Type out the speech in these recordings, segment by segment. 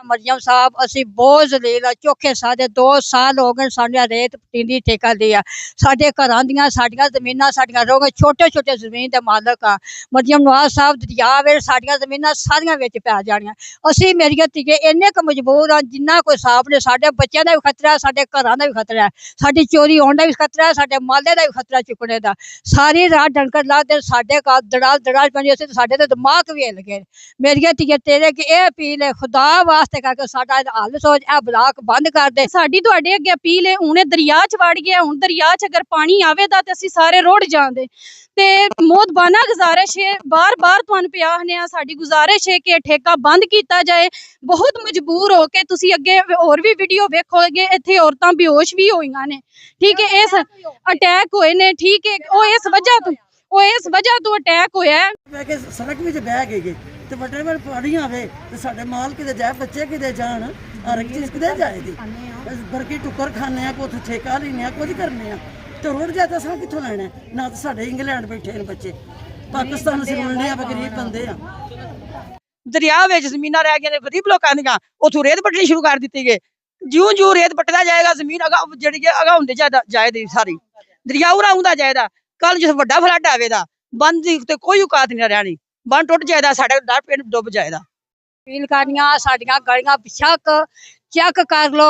मरियम साहब असी बहुत जलील आ चौखे साढ़े 2 साल हो गए साढ़े रेत पटींदी ठेका लिया साढ़े घरां दियां साड़ियां जमीनां साड़ियां रोग छोटे छोटे जमीन दे मालक आ मरियम नवाज साहब दरिया वे साड़ियां जमीनां सारियां विच पै जाणियां असी मेरियां धीए इन्ने क मजबूर आ जिन्ना कोई हिसाब ने साडे बच्चों दा भी खतरा है साडे घरां दा भी खतरा है साडी चोरी होने दा भी खतरा है साडे माले दा भी खतरा चुकने दा सारी रात डंकर लाते साडे घर दड़ाल दड़ाल बनी असी साडे ते दिमाग भी हिल गए मेरियां धीए तेरे की यह अपील है खुदा वास्ते करके साडा हल सोच ए ब्लाक बंद कर दे साडी तुहाडे अगे अपील है हुणे दरिया च वड़ गया हुण दरिया च अगर पानी आवेगा ते असीं सारे रुड़ जांदे ते मोतबाना गुजारिश है बार बार तुहानू पे आखने आ साडी गुजारिश है कि ठेका बंद किया जाए बहुत मजबूर हो के तुसीं अगे होर भी वीडियो वेखोगे इत्थे औरतां बेहोश भी होईयां ने ठीक है इस अटैक होए ने ठीक है ओ इस वजह तो अटैक होया है सड़क विच बह गए ते बड़े बड़े पानी आवे ते साडे माल किते जाए बच्चे किते जान हर एक चीज किते जाएगी बरकी टुकर खाने आ कुछ ठेका लेने आ कुछ करने आ ते रुड़ जाए तो असां कित्थों लैना ना तो साडे इंग्लैंड बैठे ने बच्चे पाकिस्तान से रुलने आ गरीब बंदे आ दरिया विच जमीनां रह गईयां ने गरीब लोकां दीयां उत्थों रेत पट्टनी शुरू कर दित्ती गई ज्यों ज्यों रेत पट्टदा जाएगा जमीन अगा जिहड़ी अगा हुंदी जाएगी सारी दरिया उरा आउंदा जाएगा कल जिस वड्डा फ्लड आवेगा बंद दी ते कोई औकात नहीं रहनी बंद टुट जाएगा साडा डर पिंड डुब जाएगा अपील करनियां साडियां गलियां बेशक चेक कर लो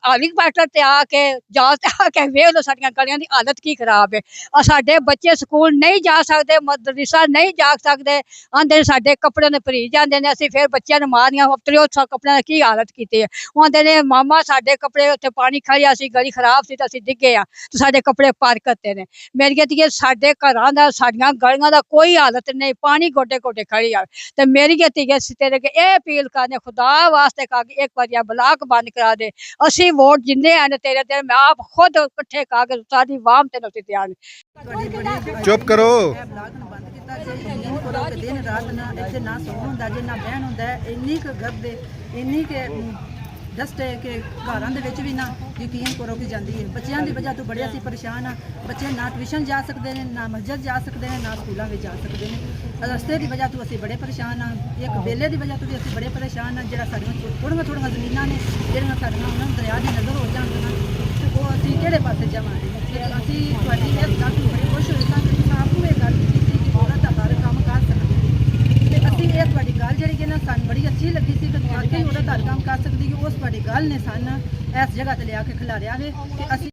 हेलीकॉप्टर ते आके जहाज ते आके वेख लो साडियां गलियां दी हालत की खराब है साडे बच्चे स्कूल नहीं जा सकते मदरसा नहीं जा सकते आंदे साडे कपड़े ने भरी जांदे ने असीं फिर बच्चों ने मारियां उतरियो कपड़े की हालत कीती है आंदे ने मामा साडे कपड़े उत्थे पानी खड़िया सी गली खराब सी ते असीं डिगे आ ते साडे कपड़े पार करते ने मेरिया धीए साडे घरां दा साडियां गलियां दा कोई हालत नहीं पानी गोडे गोडे खड़ी आ ते मेरिया धीए तेरे के यह अपील करने खुदा वास्ते कर एक बार ब्लाक बंद करा दे असी वोट जिन्ने हैं तेरे तेरे मैं आप खुद इकट्ठे करके सारी वाम ते नसी तैयार चुप करो दिन रात ना इत्थे ना सोना हुंदा जे ना बहन हुंदा इन्नी क गर्द इन्नी के डस्ट है कि घरां दे विच भी ना यकीन करो कि जांदी है बच्चों की वजह तो बड़े असीं परेशान हाँ बच्चे ना ट्यूशन जा सकते हैं ना मस्जिद जा सकते हैं ना स्कूलों में जा सकते हैं रस्ते की वजह तो असीं बड़े परेशान हाँ एक बेले की वजह तो भी असीं बड़े परेशान हाँ जिहड़ा साडियां थोड़ियां थोड़ियां जमीनां ने जिहड़ियां साडियां उन्हां नूं दरिया दी नज़र हो जांदियां ते ओह असीं किहड़े पासे जावांगे ते असीं तुहाडी इस गल तो बड़े खुश होए कि तुसीं आपू इह गल कीती कि औरत दा हर काम कर सकदी ते असीं इह तुहाडी गल जिहड़ी कि ना सानूं बड़ी अच्छी लगी सी कि वाकई औरत हर काम कर सकदी कि उस तुहाडी गल ने सानूं इस जगह ते लिया के खिलारिया है कि असीं